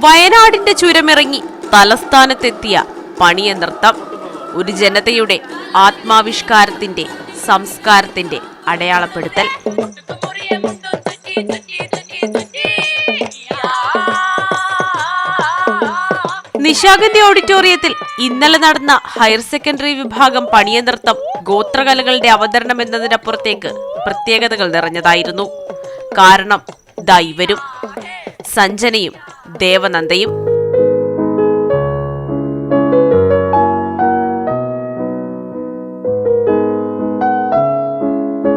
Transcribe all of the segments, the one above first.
വയനാടിന്റെ ചുരമിറങ്ങി തലസ്ഥാനത്തെത്തിയ പണിയ നൃത്തം ഒരു ജനതയുടെ ആത്മാവിഷ്കാരത്തിന്റെ സംസ്കാരത്തിന്റെ അടയാളപ്പെടുത്തൽ. നിശാഗന്ധി ഓഡിറ്റോറിയത്തിൽ ഇന്നലെ നടന്ന ഹയർ സെക്കൻഡറി വിഭാഗം പണിയ നൃത്തം ഗോത്രകലകളുടെ അവതരണം എന്നതിനപ്പുറത്തേക്ക് പ്രത്യേകതകൾ നിറഞ്ഞതായിരുന്നു. കാരണം ദൈവരും സഞ്ജനയും ദേവനന്ദയും.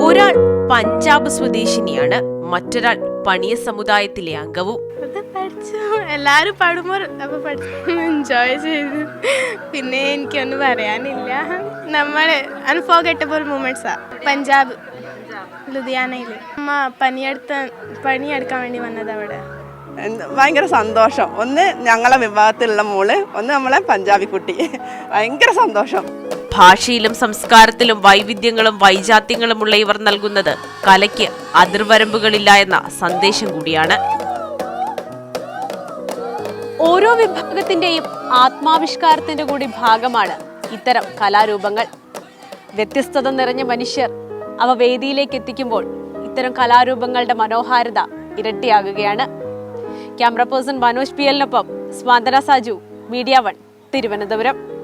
ഒരാൾ പഞ്ചാബ് സ്വദേശിനിയാണ്, മറ്റൊരാൾ പണിയ സമുദായത്തിലെ അംഗവും. എല്ലാരും പാടുമ്പോൾ എൻജോയ് ചെയ്തു. പിന്നെ എനിക്കൊന്നും പറയാനില്ല. നമ്മള് അൺഫോർഗറ്റബിൾ മൂമെന്റ്സാ. പഞ്ചാബ് ലുധിയാനയില് അമ്മ പണിയെടുക്കാൻ വേണ്ടി വന്നത് അവിടെ. ഭയങ്കര സന്തോഷം. ഒന്ന് ഞങ്ങളെ വിഭാഗത്തിലുള്ള മോള്, ഒന്ന് നമ്മളെ പഞ്ചാബി കുട്ടി. ഭയങ്കര സന്തോഷം. ഭാഷയിലും സംസ്കാരത്തിലും വൈവിധ്യങ്ങളും വൈജാത്യങ്ങളുമുള്ള ഇവർ നൽകുന്നത് കലയ്ക്ക് അതിർവരമ്പുകളില്ല എന്ന സന്ദേശം കൂടിയാണ്. ഓരോ വിഭാഗത്തിന്റെയും ആത്മാവിഷ്കാരത്തിന്റെ കൂടി ഭാഗമാണ് ഇത്തരം കലാരൂപങ്ങൾ. വ്യത്യസ്തത നിറഞ്ഞ മനുഷ്യർ അവ വേദിയിലേക്ക് എത്തിക്കുമ്പോൾ ഇത്തരം കലാരൂപങ്ങളുടെ മനോഹാരിത ഇരട്ടിയാകുകയാണ്. ക്യാമറ പേഴ്സൺ മനോജ് PL-നൊപ്പം സ്വാന്തന സാജു, മീഡിയ 1, തിരുവനന്തപുരം.